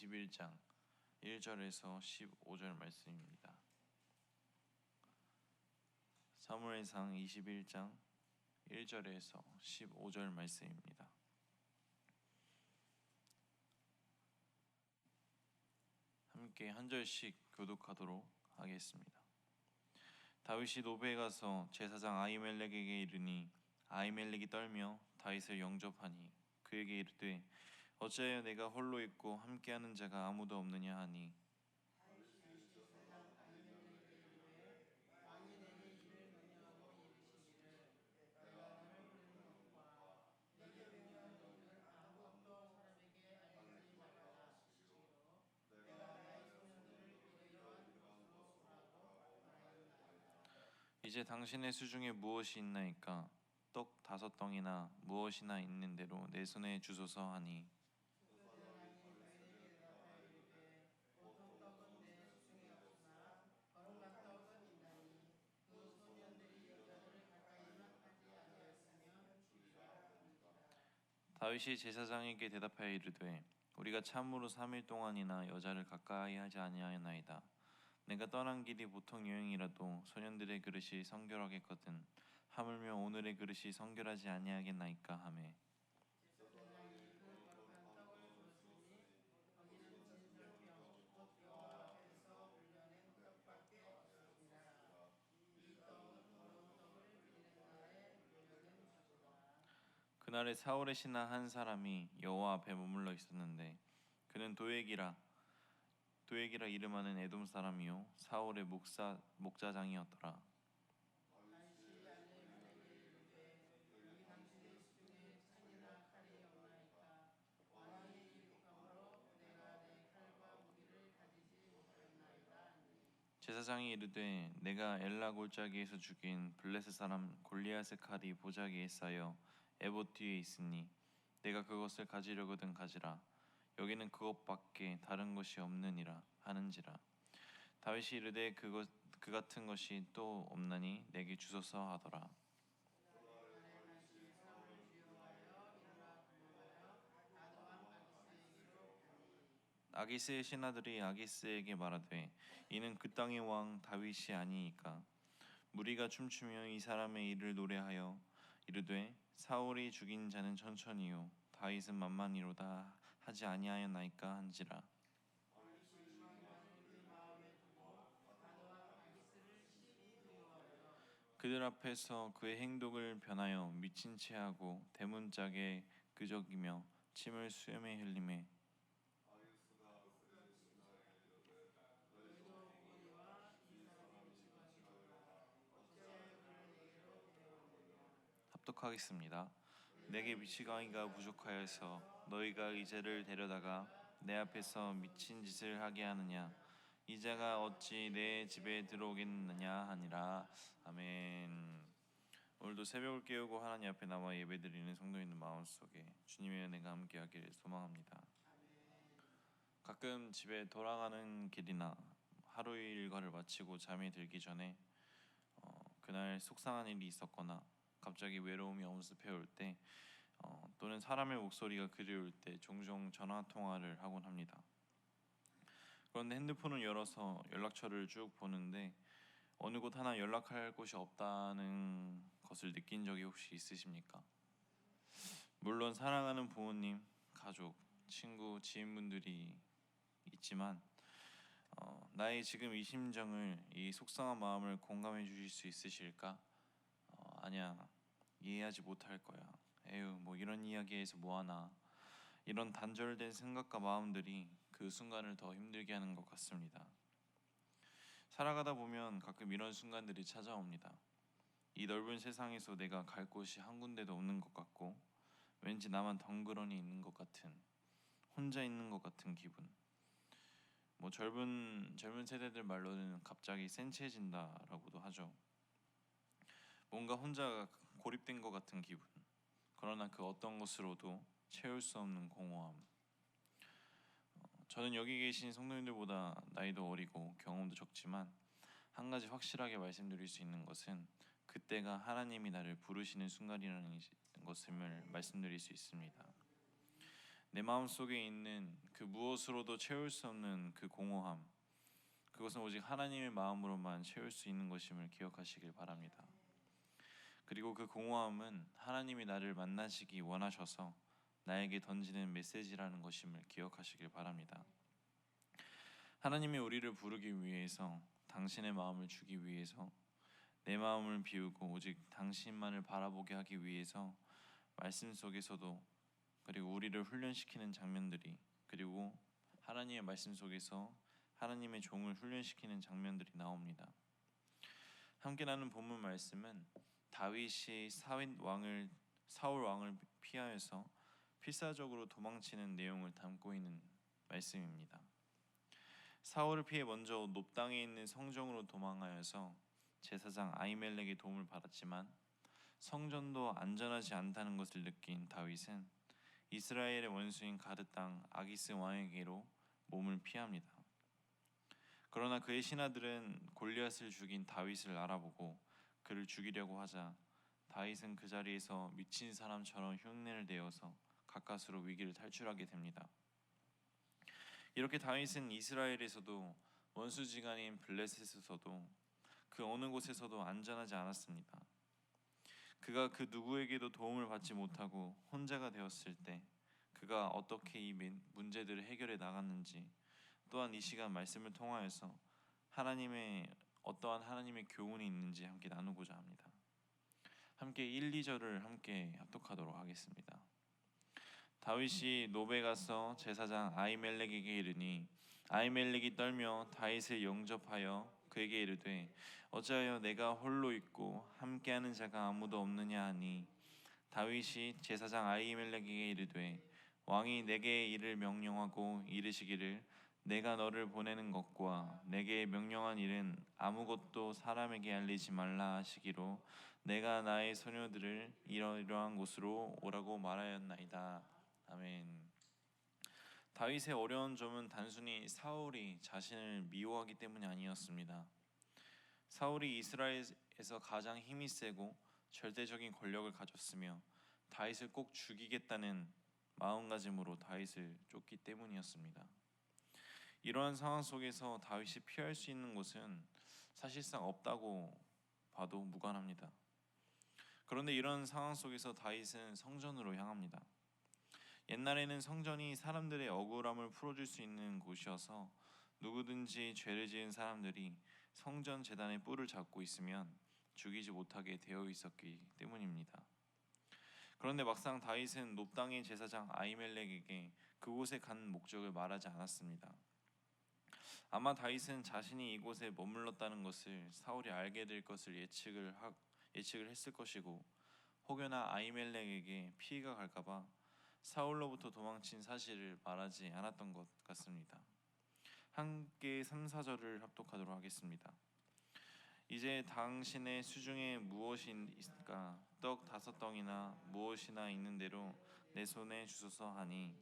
21장 1절에서 15절 말씀입니다. 사무엘상 21장 1절에서 15절 말씀입니다. 함께 한 절씩 교독하도록 하겠습니다. 다윗이 노베에 가서 제사장 아히멜렉에게 이르니 아히멜렉이 떨며 다윗을 영접하니 그에게 이르되 어찌하여 내가 홀로 있고 함께하는 자가 아무도 없느냐 하니 이제 당신의 수중에 무엇이 있나이까 떡 5덩이나 무엇이나 있는 대로 내 손에 주소서 하니 다윗이 제사장에게 대답하여 이르되 우리가 참으로 3일 동안이나 여자를 가까이 하지 아니하였나이다. 내가 떠난 길이 보통 여행이라도 소년들의 그릇이 성결하겠거든 하물며 오늘의 그릇이 성결하지 아니하겠나이까 하매 그날에 사울의 신하 한 사람이 여호와 앞에 머물러 있었는데 그는 도액이라 이름하는 에돔 사람이요 사울의 목자장이었더라. 제사장이 이르되 내가 엘라 골짜기에서 죽인 블레셋 사람 골리앗의 칼이 보자기에 쌓여 에봇 뒤에 있으니 내가 그것을 가지려거든 가지라. 여기는 그것밖에 다른 것이 없느니라 하는지라. 다윗이 이르되 그 같은 것이 또 없나니 내게 주소서 하더라. 아기스의 신하들이 아기스에게 말하되 이는 그 땅의 왕 다윗이 아니이까. 무리가 춤추며 이 사람의 일을 노래하여 이르되 사울이 죽인 자는 천천히요 다윗은 만만히로다 하지 아니하였나이까 한지라. 그들 앞에서 그의 행동을 변하여 미친 체하고 대문짝에 끄적이며 침을 수염에 흘리매 합독하겠습니다. 내게 미치광이가 부족하여서 너희가 이제를 데려다가 내 앞에서 미친 짓을 하게 하느냐. 이 자가 어찌 내 집에 들어오겠느냐 하니라. 아멘. 오늘도 새벽을 깨우고 하나님 앞에 나와 예배드리는 성도님들 마음속에 주님의 은혜가 함께하기를 소망합니다. 가끔 집에 돌아가는 길이나 하루 일과를 마치고 잠이 들기 전에 그날 속상한 일이 있었거나 갑자기 외로움이 엄습해올 때 또는 사람의 목소리가 그리울 때 종종 전화 통화를 하곤 합니다. 그런데 핸드폰을 열어서 연락처를 쭉 보는데 어느 곳 하나 연락할 곳이 없다는 것을 느낀 적이 혹시 있으십니까? 물론 사랑하는 부모님, 가족, 친구, 지인분들이 있지만 나의 지금 이 심정을, 이 속상한 마음을 공감해 주실 수 있으실까? 아니야, 이해하지 못할 거야. 에휴, 뭐 이런 이야기에서 뭐하나. 이런 단절된 생각과 마음들이 그 순간을 더 힘들게 하는 것 같습니다. 살아가다 보면 가끔 이런 순간들이 찾아옵니다. 이 넓은 세상에서 내가 갈 곳이 한 군데도 없는 것 같고 왠지 나만 덩그러니 있는 것 같은, 혼자 있는 것 같은 기분. 뭐 젊은 세대들 말로는 갑자기 센치해진다라고도 하죠. 뭔가 혼자 고립된 것 같은 기분. 그러나 그 어떤 것으로도 채울 수 없는 공허함. 저는 여기 계신 성도님들보다 나이도 어리고 경험도 적지만 한 가지 확실하게 말씀드릴 수 있는 것은 그때가 하나님이 나를 부르시는 순간이라는 것을 말씀드릴 수 있습니다. 내 마음 속에 있는 그 무엇으로도 채울 수 없는 그 공허함, 그것은 오직 하나님의 마음으로만 채울 수 있는 것임을 기억하시길 바랍니다. 그리고 그 공허함은 하나님이 나를 만나시기 원하셔서 나에게 던지는 메시지라는 것임을 기억하시길 바랍니다. 하나님이 우리를 부르기 위해서, 당신의 마음을 주기 위해서, 내 마음을 비우고 오직 당신만을 바라보게 하기 위해서 말씀 속에서도, 그리고 우리를 훈련시키는 장면들이, 그리고 하나님의 말씀 속에서 하나님의 종을 훈련시키는 장면들이 나옵니다. 함께 나눈 본문 말씀은 다윗이 사울 왕을 피하여서 필사적으로 도망치는 내용을 담고 있는 말씀입니다. 사울을 피해 먼저 높당에 있는 성전으로 도망하여서 제사장 아히멜렉의 도움을 받았지만 성전도 안전하지 않다는 것을 느낀 다윗은 이스라엘의 원수인 가드 땅 아기스 왕에게로 몸을 피합니다. 그러나 그의 신하들은 골리앗을 죽인 다윗을 알아보고 그를 죽이려고 하자 다윗은 그 자리에서 미친 사람처럼 흉내를 내어서 가까스로 위기를 탈출하게 됩니다. 이렇게 다윗은 이스라엘에서도 원수지간인 블레셋에서도 그 어느 곳에서도 안전하지 않았습니다. 그가 그 누구에게도 도움을 받지 못하고 혼자가 되었을 때 그가 어떻게 이 문제들을 해결해 나갔는지, 또한 이 시간 말씀을 통하여서 어떠한 하나님의 교훈이 있는지 함께 나누고자 합니다. 함께 1, 2절을 함께 합독하도록 하겠습니다. 다윗이 노베 가서 제사장 아히멜렉에게 이르니 아히멜렉이 떨며 다윗을 영접하여 그에게 이르되 어찌하여 내가 홀로 있고 함께하는 자가 아무도 없느냐 하니, 다윗이 제사장 아히멜렉에게 이르되 왕이 내게 이를 명령하고 이르시기를 내가 너를 보내는 것과 내게 명령한 일은 아무것도 사람에게 알리지 말라 하시기로 내가 나의 소녀들을 이러이러한 곳으로 오라고 말하였나이다. 아멘. 다윗의 어려운 점은 단순히 사울이 자신을 미워하기 때문이 아니었습니다. 사울이 이스라엘에서 가장 힘이 세고 절대적인 권력을 가졌으며 다윗을 꼭 죽이겠다는 마음가짐으로 다윗을 쫓기 때문이었습니다. 이러한 상황 속에서 다윗이 피할 수 있는 곳은 사실상 없다고 봐도 무관합니다. 그런데 이런 상황 속에서 다윗은 성전으로 향합니다. 옛날에는 성전이 사람들의 억울함을 풀어줄 수 있는 곳이어서 누구든지 죄를 지은 사람들이 성전 제단의 뿔을 잡고 있으면 죽이지 못하게 되어 있었기 때문입니다. 그런데 막상 다윗은 높당의 제사장 아히멜렉에게 그곳에 간 목적을 말하지 않았습니다. 아마 다윗은 자신이 이곳에 머물렀다는 것을 사울이 알게 될 것을 예측을 했을 것이고, 혹여나 아히멜렉에게 피해가 갈까봐 사울로부터 도망친 사실을 말하지 않았던 것 같습니다. 함께 3, 4절을 합독하도록 하겠습니다. 이제 당신의 수중에 무엇이 있을까? 떡 5덩이나 무엇이나 있는 대로 내 손에 주소서 하니,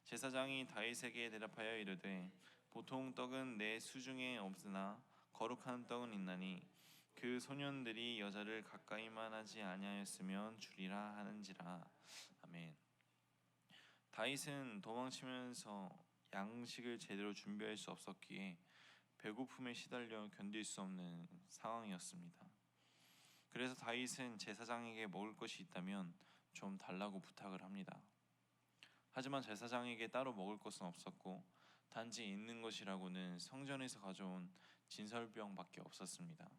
제사장이 다윗에게 대답하여 이르되 보통 떡은 내 수중에 없으나 거룩한 떡은 있나니 그 소년들이 여자를 가까이만 하지 아니하였으면 주리라 하는지라. 아멘. 다윗은 도망치면서 양식을 제대로 준비할 수 없었기에 배고픔에 시달려 견딜 수 없는 상황이었습니다. 그래서 다윗은 제사장에게 먹을 것이 있다면 좀 달라고 부탁을 합니다. 하지만 제사장에게 따로 먹을 것은 없었고 단지 있는 것이라고는 성전에서 가져온 진설병밖에 없었습니다.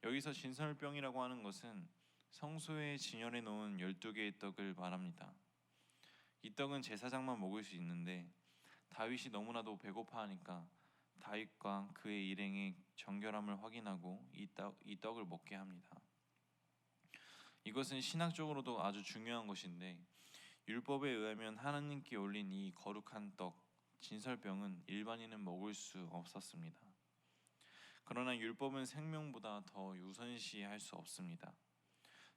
여기서 진설병이라고 하는 것은 성소에 진열해 놓은 12개의 떡을 말합니다. 이 떡은 제사장만 먹을 수 있는데 다윗이 너무나도 배고파하니까 다윗과 그의 일행의 정결함을 확인하고 이 떡을 먹게 합니다. 이것은 신학적으로도 아주 중요한 것인데, 율법에 의하면 하나님께 올린 이 거룩한 떡, 진설병은 일반인은 먹을 수 없었습니다. 그러나 율법은 생명보다 더 우선시할 수 없습니다.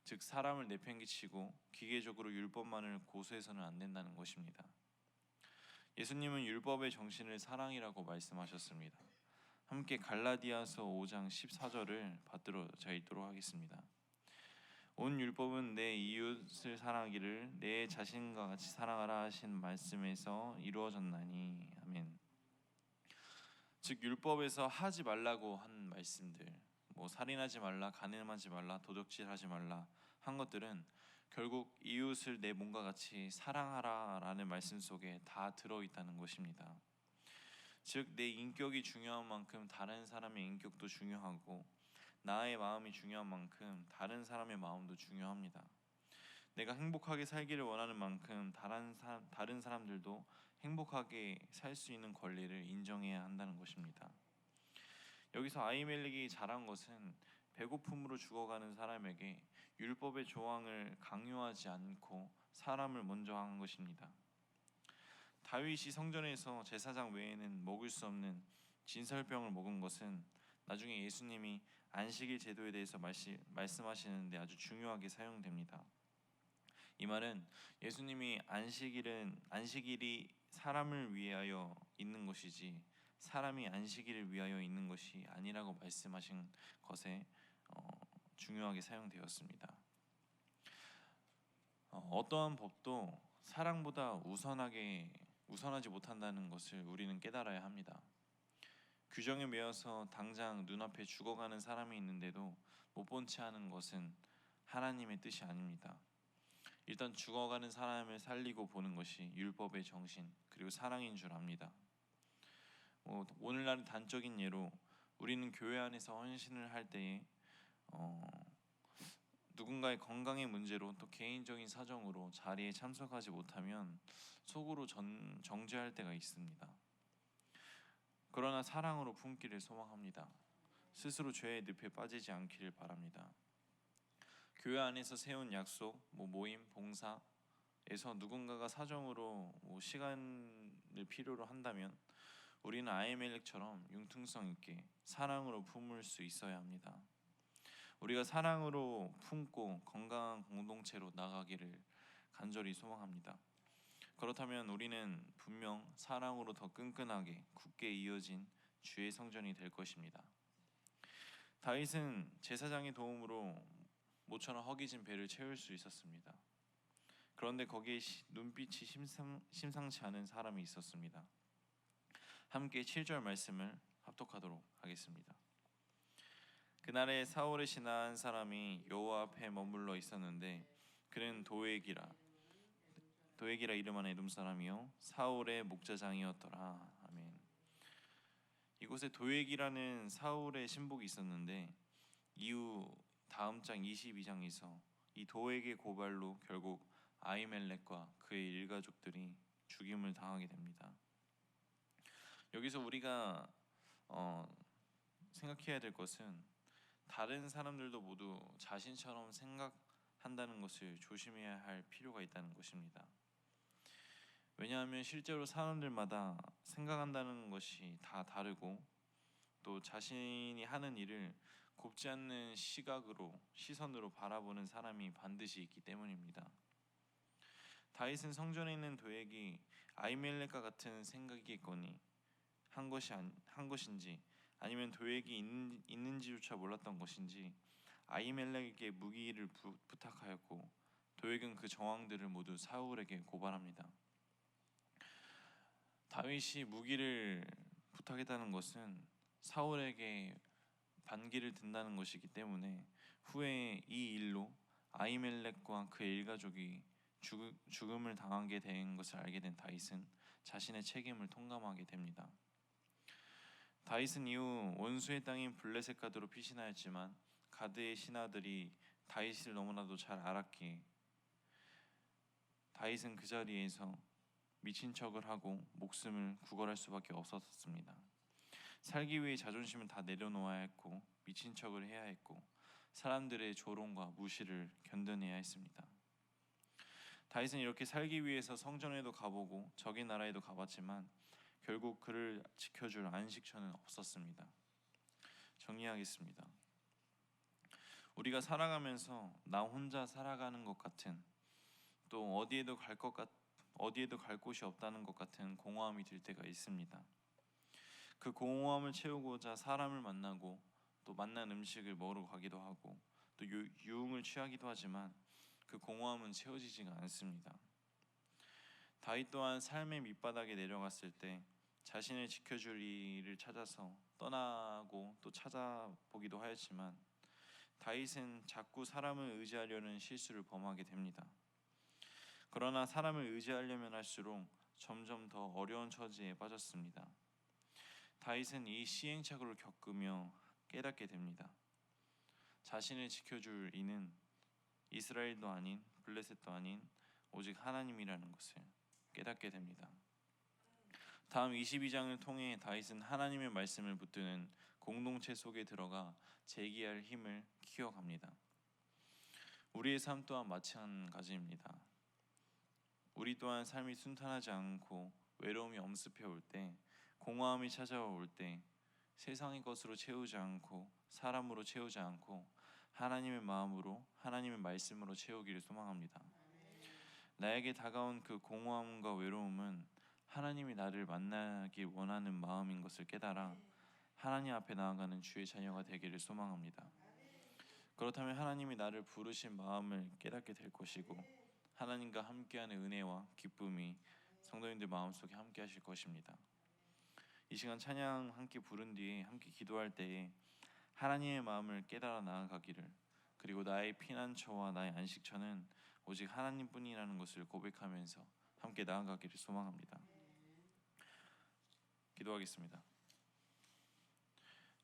즉 사람을 내팽개치고 기계적으로 율법만을 고수해서는 안 된다는 것입니다. 예수님은 율법의 정신을 사랑이라고 말씀하셨습니다. 함께 갈라디아서 5장 14절을 받들어 읽도록 하겠습니다. 온 율법은 내 이웃을 사랑하기를 내 자신과 같이 사랑하라 하신 말씀에서 이루어졌나니. 아멘. 즉 율법에서 하지 말라고 한 말씀들, 뭐 살인하지 말라, 간음하지 말라, 도적질하지 말라 한 것들은 결국 이웃을 내 몸과 같이 사랑하라라는 말씀 속에 다 들어 있다는 것입니다. 즉 내 인격이 중요한 만큼 다른 사람의 인격도 중요하고, 나의 마음이 중요한 만큼 다른 사람의 마음도 중요합니다. 내가 행복하게 살기를 원하는 만큼 다른 사람들도 행복하게 살 수 있는 권리를 인정해야 한다는 것입니다. 여기서 아히멜렉이 잘한 것은 배고픔으로 죽어가는 사람에게 율법의 조항을 강요하지 않고 사람을 먼저 한 것입니다. 다윗이 성전에서 제사장 외에는 먹을 수 없는 진설병을 먹은 것은 나중에 예수님이 안식일 제도에 대해서 말씀하시는데 아주 중요하게 사용됩니다. 이 말은 예수님이 안식일이 사람을 위하여 있는 것이지 사람이 안식일을 위하여 있는 것이 아니라고 말씀하신 것에 중요하게 사용되었습니다. 어떠한 법도 사랑보다 우선하지 못한다는 것을 우리는 깨달아야 합니다. 규정에 매여서 당장 눈앞에 죽어가는 사람이 있는데도 못 본 채 하는 것은 하나님의 뜻이 아닙니다. 일단 죽어가는 사람을 살리고 보는 것이 율법의 정신 그리고 사랑인 줄 압니다. 오늘날 단적인 예로 우리는 교회 안에서 헌신을 할 때에 누군가의 건강의 문제로 또 개인적인 사정으로 자리에 참석하지 못하면 속으로 정죄할 때가 있습니다. 그러나 사랑으로 품기를 소망합니다. 스스로 죄의 늪에 빠지지 않기를 바랍니다. 교회 안에서 세운 약속, 모임, 봉사에서 누군가가 사정으로 시간을 필요로 한다면 우리는 아히멜렉처럼 융통성 있게 사랑으로 품을 수 있어야 합니다. 우리가 사랑으로 품고 건강한 공동체로 나가기를 간절히 소망합니다. 그렇다면 우리는 분명 사랑으로 더 끈끈하게 굳게 이어진 주의 성전이 될 것입니다. 다윗은 제사장의 도움으로 모처럼 허기진 배를 채울 수 있었습니다. 그런데 거기에 눈빛이 심상치 않은 사람이 있었습니다. 함께 7절 말씀을 합독하도록 하겠습니다. 그날에 사울의 신하 한 사람이 여호와 앞에 머물러 있었는데 그는 도액이라 이름한 에돔 사람이요 사울의 목자장이었더라. 아멘. 이곳에 도액이라는 사울의 신복이 있었는데 이후 다음 장 22장에서 이 도액의 고발로 결국 아히멜렉과 그의 일가족들이 죽임을 당하게 됩니다. 여기서 우리가 생각해야 될 것은 다른 사람들도 모두 자신처럼 생각한다는 것을 조심해야 할 필요가 있다는 것입니다. 왜냐하면 실제로 사람들마다 생각한다는 것이 다 다르고 또 자신이 하는 일을 곱지 않는 시선으로 바라보는 사람이 반드시 있기 때문입니다. 다윗은 성전에 있는 도액이 아히멜렉과 같은 생각이겠거니 한 것인지 아니면 도액이 있는지조차 몰랐던 것인지 아히멜렉에게 무기를 부탁하였고 도액은 그 정황들을 모두 사울에게 고발합니다. 다윗이 무기를 부탁했다는 것은 사울에게 반기를 든다는 것이기 때문에 후에 이 일로 아히멜렉과 그의 일가족이 죽음을 당하게 된 것을 알게 된 다윗은 자신의 책임을 통감하게 됩니다. 다윗은 이후 원수의 땅인 블레셋 가드로 피신하였지만 가드의 신하들이 다윗을 너무나도 잘 알았기에 다윗은 그 자리에서 미친 척을 하고 목숨을 구걸할 수밖에 없었습니다. 살기 위해 자존심을 다 내려놓아야 했고 미친 척을 해야 했고 사람들의 조롱과 무시를 견뎌내야 했습니다. 다윗은 이렇게 살기 위해서 성전에도 가보고 적의 나라에도 가봤지만 결국 그를 지켜줄 안식처는 없었습니다. 정리하겠습니다. 우리가 살아가면서 나 혼자 살아가는 것 같은 또 어디에도 갈 곳이 없다는 것 같은 공허함이 들 때가 있습니다. 그 공허함을 채우고자 사람을 만나고 또 만난 음식을 먹으러 가기도 하고 또 유흥을 취하기도 하지만 그 공허함은 채워지지가 않습니다. 다윗 또한 삶의 밑바닥에 내려갔을 때 자신을 지켜줄 이를 찾아서 떠나고 또 찾아보기도 하였지만 다윗은 자꾸 사람을 의지하려는 실수를 범하게 됩니다. 그러나 사람을 의지하려면 할수록 점점 더 어려운 처지에 빠졌습니다. 다윗은 이 시행착오를 겪으며 깨닫게 됩니다. 자신을 지켜줄 이는 이스라엘도 아닌 블레셋도 아닌 오직 하나님이라는 것을 깨닫게 됩니다. 다음 22장을 통해 다윗은 하나님의 말씀을 붙드는 공동체 속에 들어가 제기할 힘을 키워갑니다. 우리의 삶 또한 마찬가지입니다. 우리 또한 삶이 순탄하지 않고 외로움이 엄습해 올 때, 공허함이 찾아올 때 세상의 것으로 채우지 않고 사람으로 채우지 않고 하나님의 마음으로 하나님의 말씀으로 채우기를 소망합니다. 나에게 다가온 그 공허함과 외로움은 하나님이 나를 만나길 원하는 마음인 것을 깨달아 하나님 앞에 나아가는 주의 자녀가 되기를 소망합니다. 그렇다면 하나님이 나를 부르신 마음을 깨닫게 될 것이고 하나님과 함께하는 은혜와 기쁨이 성도님들 마음속에 함께 하실 것입니다. 이 시간 찬양 함께 부른 뒤에 함께 기도할 때에 하나님의 마음을 깨달아 나아가기를, 그리고 나의 피난처와 나의 안식처는 오직 하나님뿐이라는 것을 고백하면서 함께 나아가기를 소망합니다. 기도하겠습니다.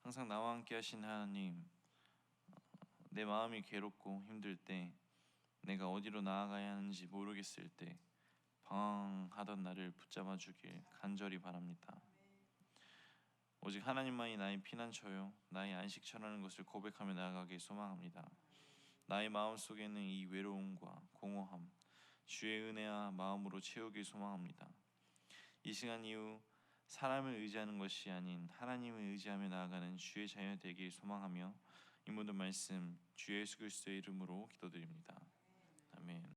항상 나와 함께 하신 하나님, 내 마음이 괴롭고 힘들 때, 내가 어디로 나아가야 하는지 모르겠을 때 방황하던 나를 붙잡아 주길 간절히 바랍니다. 오직 하나님만이 나의 피난처요 나의 안식처라는 것을 고백하며 나아가길 소망합니다. 나의 마음속에는 이 외로움과 공허함 주의 은혜와 마음으로 채우길 소망합니다. 이 시간 이후 사람을 의지하는 것이 아닌 하나님을 의지하며 나아가는 주의 자녀 되길 소망하며 이 모든 말씀 주 예수 그리스도의 이름으로 기도드립니다. 아멘.